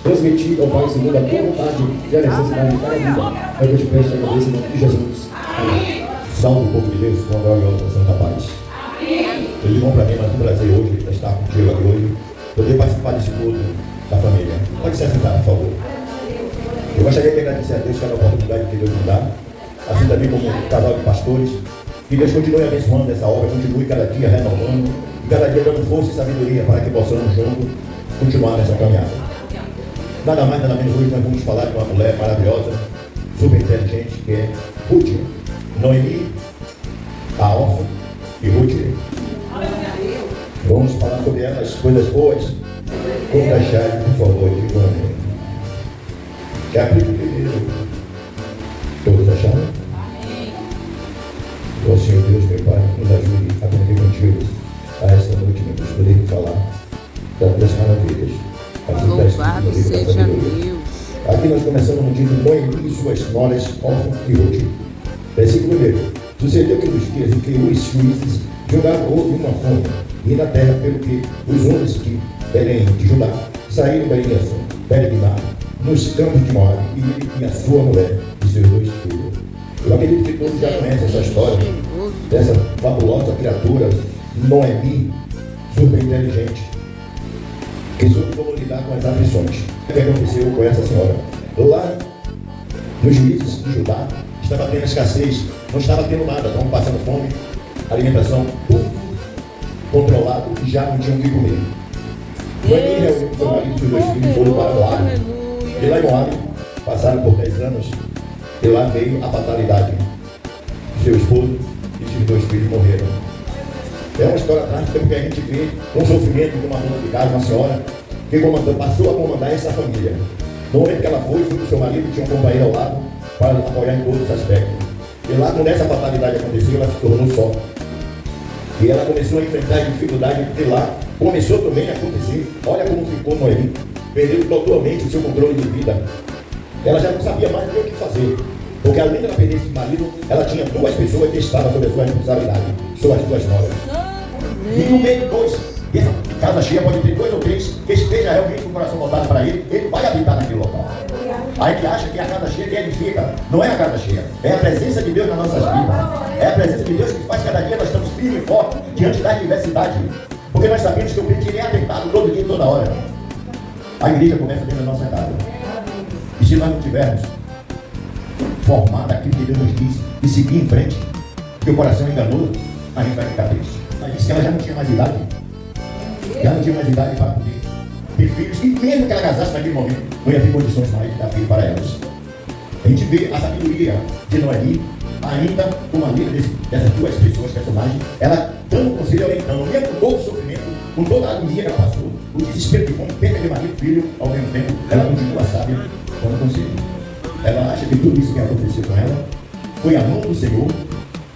transmitir ao Pai segundo a tua vontade e a necessidade de cada vida. É o que eu te peço, agradeço em nome de Jesus. Amém. Salve o povo de Deus com a glória e a oração da paz. Eu digo para mim, mas um prazer hoje estar contigo aqui hoje, poder participar desse culto da família. Pode se assentar, por favor. Eu gostaria de agradecer a Deus pela oportunidade que Deus me dá, assim também como um casal de pastores, que Deus continue abençoando essa obra, continue cada dia renovando, e cada dia dando força e sabedoria para que possamos juntos continuar nessa caminhada. Nada mais, nada menos, hoje nós vamos falar de uma mulher maravilhosa, super inteligente, que é Ruth, Noemi, a órfã e Ruth. Vamos falar sobre ela, as coisas boas. Como achar, por favor, diga amém. Que aplique primeiro. Todos acharam? Amém. Ó Senhor Deus, meu Pai, nos ajude a aprender contigo a esta noite, meu Deus, poder falar das maravilhas. Louvado seja Deus. Aqui nós começamos no dia de Noemi e suas noras, órfã e Ruth. Versículo 1. Sucedeu que nos dias em que os juízes jogaram houve uma fome, e na terra, pelo que os homens de Belém de Judá saíram da aliança, peregrinar nos campos de Moabe, e ele e a sua mulher e seus 2 filhos. Eu acredito que todos já conhecem essa história dessa fabulosa criatura, Noemi, super inteligente, que soube como lidar com as aflições. O que aconteceu com essa senhora? Lá nos juízes de Judá, estava tendo escassez, não estava tendo nada, estavam passando fome, alimentação, tudo controlado e já não tinham o que comer. Noemi reuniu com seu marido e seus 2 filhos foram para Moabe. E lá em Moabe, passaram por 10 anos, e lá veio a fatalidade. Seu esposo e seus 2 filhos morreram. É uma história trágica porque a gente vê um sofrimento de uma dona de casa, uma senhora, que passou a comandar essa família. No momento que ela foi com seu marido, tinha um companheiro ao lado para apoiar em todos os aspectos. E lá, quando essa fatalidade aconteceu, ela se tornou só. E ela começou a enfrentar a dificuldade, porque lá começou também a acontecer. Olha como ficou Noemi. Perdeu totalmente o seu controle de vida. Ela já não sabia mais o que fazer. Porque além dela perder esse marido, ela tinha 2 pessoas que estavam sob a sua responsabilidade. São as 2 noras. E no meio de 2, essa casa cheia pode ter 2 ou 3 que esteja realmente com o coração voltado para ele vai habitar naquele local. Aí que acha que a casa cheia que edifica. Não é a casa cheia, é a presença de Deus nas nossas vidas. É a presença de Deus que faz cada dia nós estamos firmes e fortes diante da adversidade. Porque nós sabemos que o crente é atentado todo dia e toda hora. A igreja começa dentro da nossa casa. E se nós não tivermos formado aquilo que Deus nos diz e seguir em frente, que o coração é enganoso, a gente vai ficar triste. Ela disse que ela já não tinha mais idade. Já não tinha mais idade para poder ter filhos. E mesmo que ela casasse naquele momento, não ia ter condições mais de dar filho para elas. A gente vê a sabedoria de Noemi, ainda com a vida dessas 2 pessoas, personagens, ela dando conselho, orientando, mesmo com todo o sofrimento, com toda a agonia que ela passou, o desespero de fome, perda de marido, filho, ao mesmo tempo, ela continua sábia dando conselho. Ela acha que tudo isso que aconteceu com ela foi a mão do Senhor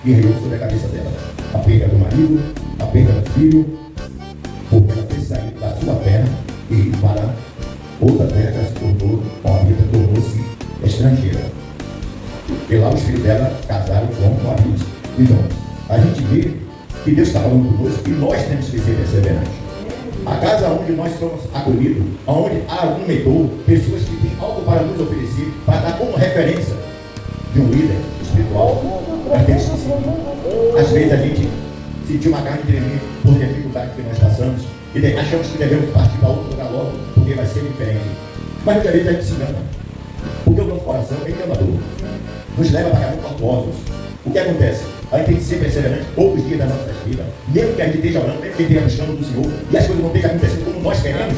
que reou sobre a cabeça dela. A perda do marido, a perda do filho, porque ela fez sair da sua terra e ir para outra terra que ela se tornou, a vida tornou-se estrangeira. E lá os filhos dela casaram com a vida. Então, a gente vê que Deus está falando conosco e nós temos que ser perseverantes. A casa onde nós somos acolhidos, onde há um mentor, pessoas que têm algo para nos oferecer, para dar como referência de um líder espiritual, nós temos que seguir. Às vezes a gente sentiu uma carne tremer por dificuldade que nós passamos e achamos que devemos partir para outro lugar logo, porque vai ser diferente. Mas muitas vezes a gente se engana, porque o nosso coração é enganador, nos leva para caminhos tortuosos. O que acontece? A gente tem que ser perseverante todos os dias das nossas vidas, mesmo que a gente esteja orando, mesmo que a gente esteja buscando do Senhor e as coisas não estejam acontecendo como nós queremos,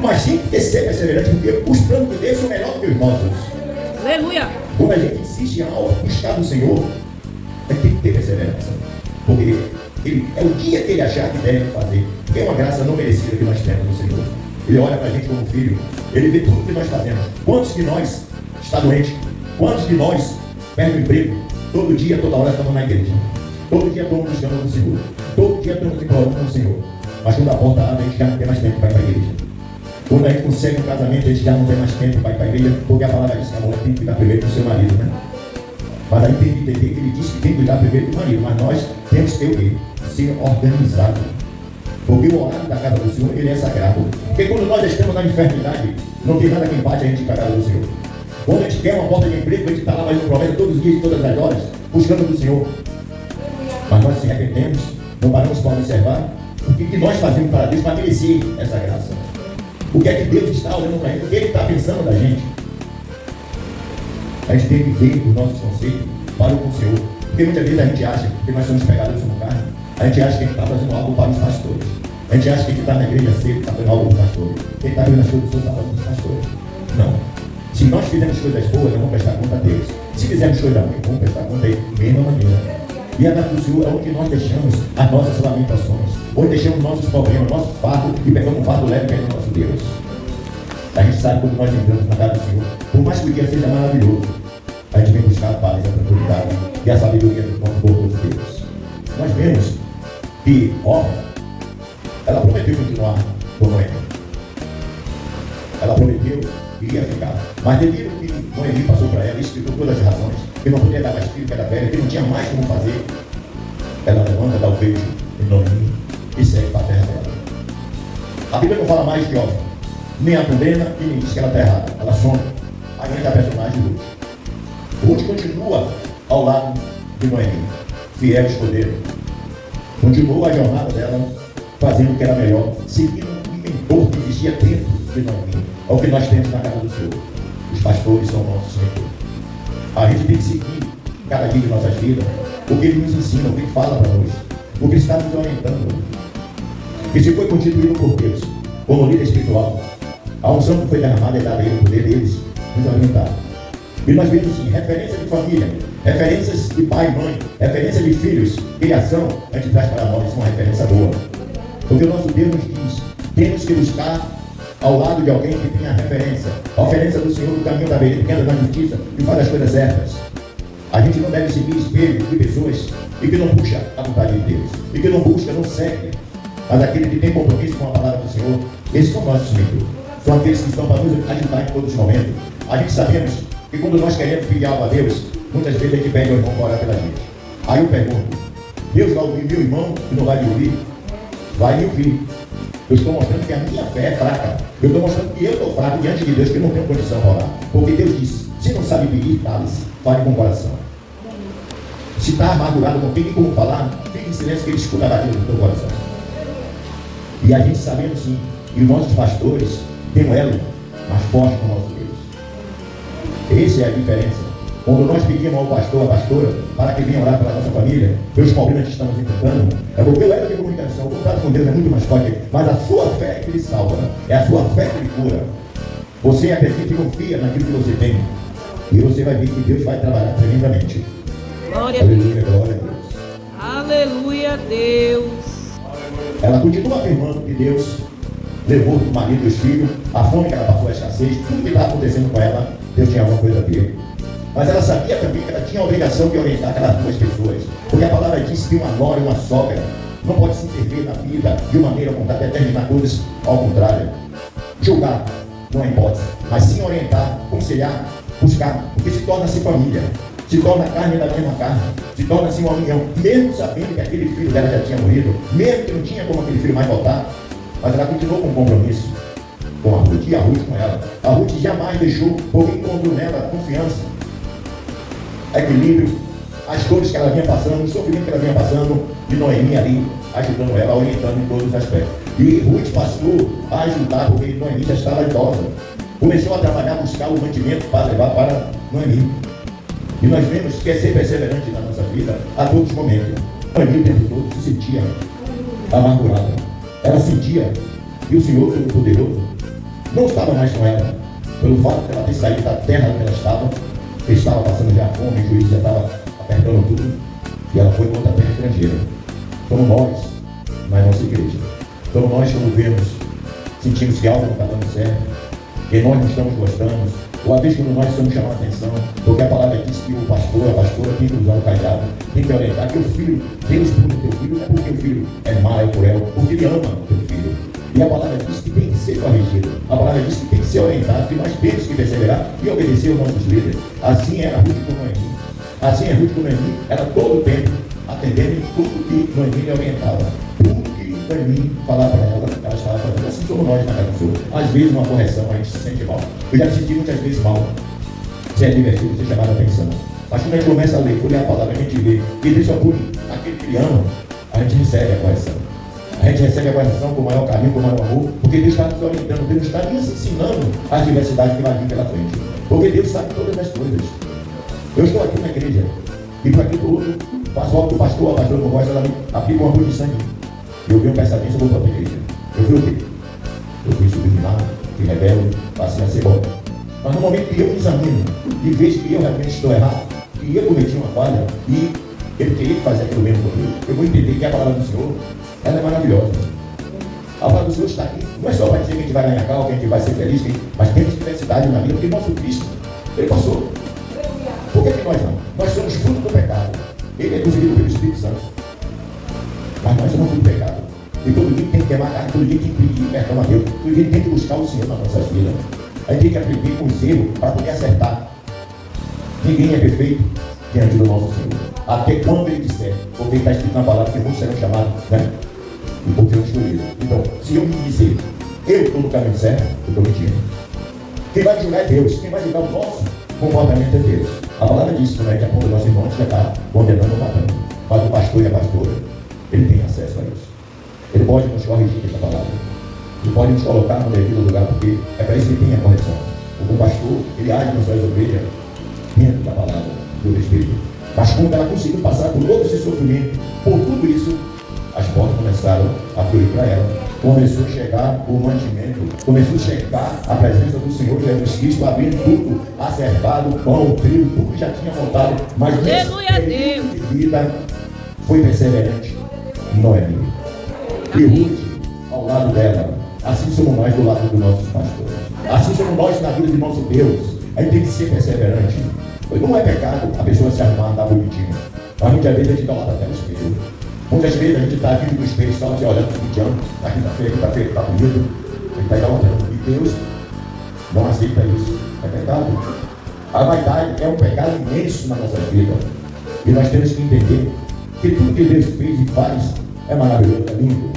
mas tem que ser perseverante, porque os planos de Deus são melhores do que os nossos. Aleluia! Quando a gente insiste em algo, buscar do Senhor, a gente tem que ter perseverança, porque é o dia que ele achar que deve fazer, porque é uma graça não merecida que nós temos no Senhor. Ele olha para a gente como filho, ele vê tudo que nós fazemos. Quantos de nós está doente? Quantos de nós perde o emprego? Todo dia, toda hora estamos na igreja. Todo dia estamos buscando o Senhor. Todo dia estamos implorando com o Senhor. Mas quando a porta abre, a gente já não tem mais tempo para ir para a igreja. Quando a gente consegue um casamento, a gente já não tem mais tempo para ir para a igreja, porque a palavra diz que a mulher tem que cuidar primeiro do seu marido, né? Mas aí tem que entender que ele diz que tem que cuidar primeiro do marido, mas nós temos que ter o quê? Ser organizado. Porque o horário da casa do Senhor, ele é sagrado. Porque quando nós estamos na enfermidade, não tem nada que empate a gente para a casa do Senhor. Quando a gente quer uma porta de emprego, a gente está lá fazendo promessa todos os dias, todas as horas, buscando do Senhor. Mas nós se arrependemos, não paramos para observar o que nós fazemos para Deus para merecer essa graça. O que é que Deus está olhando para a gente? O que Ele está pensando da gente? A gente tem que ver os nossos conceitos para o Senhor. Porque muitas vezes a gente acha que nós somos pecadores no carne. A gente acha que a gente está fazendo algo para os pastores. A gente acha que a gente está na igreja cedo, está fazendo algo para os pastores. Quem está vendo as coisas do Senhor está fazendo para os pastores. Não. Se nós fizermos coisas boas, nós vamos prestar conta a Deus. Se fizermos coisas ruins, vamos prestar conta a Ele da mesma maneira. E a casa do Senhor é onde nós deixamos as nossas lamentações, onde deixamos nossos problemas, nosso fardo, e pegamos um fardo leve que é do nosso Deus. A gente sabe quando nós entramos na casa do Senhor, por mais que o dia seja maravilhoso, a gente vem buscar a paz, a tranquilidade e a sabedoria do nosso povo de Deus. Nós vemos que ela prometeu continuar com Noemi. Ela prometeu que iria ficar. Mas devido ao que Noemi passou para ela, explicou todas as razões, que não podia dar mais filho, que era velha, que não tinha mais como fazer, ela levanta, dá o beijo em Noemi e segue para a terra dela. A Bíblia não fala mais de Orfa, nem a condena e nem diz que ela está errada. Ela some. Aí entra a personagem Ruth. Ruth continua ao lado de Noemi, fiel escudeiro. Continuou a jornada dela, fazendo o que era melhor, seguindo o mentor que existia dentro de Noemi. É o que nós temos na casa do Senhor. Os pastores são nossos mentores. A gente tem que seguir cada dia de nossas vidas o que Ele nos ensina, o que Ele fala para nós, o que Ele está nos orientando. E se foi constituído por Deus como líder espiritual, a unção que foi derramada é dada a Ele, o poder deles nos orientar. E nós vemos assim, referência de família, referências de pai e mãe, referência de filhos, criação, a gente traz para nós uma referência boa. Porque o nosso Deus nos diz, temos que buscar ao lado de alguém que tenha a referência do Senhor, do caminho da beleza, que anda na justiça e faz as coisas certas. A gente não deve seguir espelhos de pessoas e que não puxa a vontade de Deus, e que não busca, não segue, mas aquele que tem compromisso com a palavra do Senhor. Esses são nossos mentores, são aqueles que estão para nos ajudar em todos os momentos. A gente sabemos que quando nós queremos pedir algo a Deus, muitas vezes a gente pede ao irmão para orar pela gente. Aí eu pergunto, Deus vai ouvir meu irmão e não vai me ouvir? Vai me ouvir. Eu estou mostrando que a minha fé é fraca. Eu estou mostrando que eu estou fraco diante de Deus, que eu não tenho condição de orar. Porque Deus disse, se não sabe pedir, fale com o coração. Se está amargurado, não tem nem como falar, fique em silêncio que Ele escutará dentro do teu coração. E a gente sabendo sim, que os nossos pastores têm um elo mais forte com o nosso Deus. Essa é a diferença. Quando nós pedimos ao pastor, a pastora, para que venha orar pela nossa família, pelos problemas que estamos enfrentando, é porque o elo de comunicação, o contato com Deus é muito mais forte, mas a sua fé é que lhe salva, é a sua fé que lhe cura. Você acredita e confia naquilo que você tem, e você vai ver que Deus vai trabalhar tremendamente. Glória a Deus. Aleluia, glória a Deus. Aleluia, Deus. Ela continua afirmando que Deus levou o marido e os filhos, a fome que ela passou, a escassez, tudo que estava acontecendo com ela, Deus tinha alguma coisa a ver. Mas ela sabia também que ela tinha a obrigação de orientar aquelas duas pessoas, porque a palavra diz que uma nora e uma sogra não pode se intervir na vida de uma maneira contrária, determinar coisas ao contrário. Julgar não é hipótese, mas sim orientar, aconselhar, buscar, porque se torna-se família, se torna carne da mesma carne, se torna-se uma união, mesmo sabendo que aquele filho dela já tinha morrido, mesmo que não tinha como aquele filho mais voltar, mas ela continuou com um compromisso com a Ruth e a Ruth com ela. A Ruth jamais deixou, porque encontrou nela confiança, equilíbrio, as dores que ela vinha passando, o sofrimento que ela vinha passando, e Noemi ali ajudando ela, orientando em todos os aspectos. E Ruth passou a ajudar, porque Noemi já estava idosa. Começou a trabalhar, buscar o mantimento para levar para Noemi. E nós vemos que é ser perseverante na nossa vida a todos os momentos. Noemi o tempo todo se sentia amargurada. Ela sentia que o Senhor Todo-Poderoso não estava mais com ela, pelo fato de ela ter saído da terra onde ela estava passando já fome, o juiz já estava apertando tudo, e ela foi para outra terra estrangeira. Somos nós, na nossa igreja. Somos nós que vemos, sentimos que algo não está dando certo, que nós não estamos gostando, ou às vezes quando nós estamos chamando a atenção, porque a palavra diz que o pastor, a pastora tem que usar o cajado, tem que orientar que o filho, Deus pune o teu filho, não é porque o filho é mau, é cruel, porque ele ama o teu filho. E a palavra diz que tem que ser corrigido, a palavra diz que tem que ser orientado, que nós temos que perseverar e obedecer aos nossos líderes. Assim era Ruth com Noemi. Assim é Ruth com Noemi, ela todo o tempo atendendo em tudo que Noemi lhe orientava. Tudo que Noemi falava para ela estava fazendo. Assim somos nós na casa do Senhor. Às vezes uma correção a gente se sente mal. Eu já me senti muitas vezes mal. Você é divertido, você chamar a atenção. Mas quando a gente começa a ler, folhear a palavra, a gente vê que Deus só por aquele que ama, a gente recebe a correção. A gente recebe a correção com o maior carinho, com o maior amor, porque Deus está nos orientando, Deus está nos ensinando as diversidades que vai vir pela frente. Porque Deus sabe todas as coisas. Eu estou aqui na igreja, e para aqui tudo, faço algo do pastor, a pastora não gosta, ela me aplica uma posição em mim. Eu vi um pensamento, eu vou para a igreja. Eu vi o quê? Eu fui sublimado, fui rebelde, passei a ser bom. Mas no momento que eu me examino e vejo que eu realmente estou errado, que eu cometi uma falha e ele teria que fazer aquilo mesmo comigo, eu vou entender que a palavra do Senhor, ela é maravilhosa. A palavra do Senhor está aqui, não é só para dizer que a gente vai ganhar carro, que a gente vai ser feliz, mas tem diversidade na vida, porque nosso Cristo, ele passou. Por que nós não? Nós somos fruto do pecado. Ele é conduzido pelo Espírito Santo. Mas nós somos fruto do pecado. E todo dia tem que queimar a carne, todo dia tem que pedir perdão a Deus, todo dia tem que buscar o Senhor nas nossas vidas. A gente tem que aprender com os erros para poder acertar. Ninguém é perfeito diante do nosso Senhor. Até quando ele disser, porque está escrito na palavra que muitos serão chamados, né? E porque eu escolhi. Então, se eu me dizer, eu estou no caminho certo, eu estou mentindo. Quem vai julgar é Deus. Quem vai julgar o nosso comportamento é Deus. A palavra diz que não é que a ponta do nosso irmão já está condenando ou matando. Mas o pastor e a pastora, ele tem acesso a isso. Ele pode nos corrigir essa palavra. Ele pode nos colocar no devido lugar, porque é para isso que tem a correção. O pastor, ele age nas suas ovelhas dentro da palavra do Espírito. Mas quando ela conseguiu passar por todo esse sofrimento, por tudo isso, as portas começaram a fluir para ela. Começou a chegar o mantimento, começou a chegar a presença do Senhor Jesus Cristo, abrindo tudo, acertado, pão, trigo, tudo que já tinha montado. Mas nesse período de vida foi perseverante Noemi. E Ruth, ao lado dela. Assim somos nós do lado dos nossos pastores. Assim somos nós na vida de nosso Deus. A gente tem que ser perseverante. Não é pecado a pessoa se arrumar, andar bonitinho. Mas muitas vezes a gente olha até o espelho. Muitas vezes a gente está vindo do espelho só se olhando o dia, na quinta-feira, está bonito. A gente está idolatrando. E Deus não aceita isso. É pecado. A vaidade é um pecado imenso na nossa vida. E nós temos que entender que tudo que Deus fez e faz é maravilhoso, é lindo.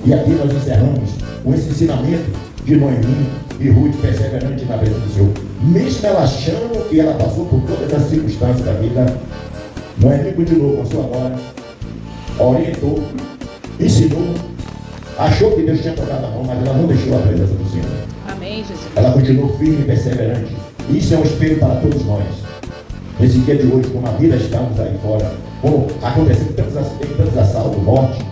E aqui nós encerramos com esse ensinamento de Noemi e Ruth perseverante na presença do Senhor. Mesmo ela achando que ela passou por todas as circunstâncias da vida, Noemi continuou com a sua nora, orientou, ensinou, achou que Deus tinha tocado a mão, mas ela não deixou a presença do Senhor. Amém, Jesus. Ela continuou firme e perseverante. Isso é um espelho para todos nós. Nesse dia de hoje, como a vida estamos aí fora, como acontecendo tantos acidentes, tantos assaltos, morte,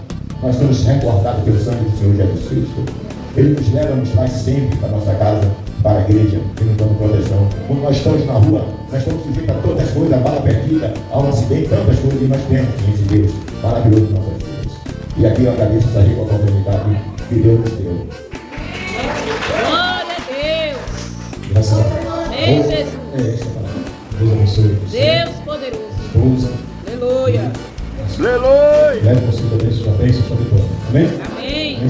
nós estamos recordados pelo sangue do Senhor Jesus Cristo. Ele nos leva, nos traz sempre para a nossa casa, para a igreja, e nos dando proteção. Quando nós estamos na rua, nós estamos sujeitos a todas as coisas, a bala perdida, a um acidente, tantas coisas, e nós temos esse Deus maravilhoso em nossas vidas. E aqui eu agradeço essa rica oportunidade que Deus nos deu. Glória a Deus. Graças a Deus. Amém, Jesus. É essa palavra. Deus abençoe. Deus poderoso. Esposa. Aleluia. Leve consigo a bênção, sua bênção, sua vitória. Amém? Amém. Amém.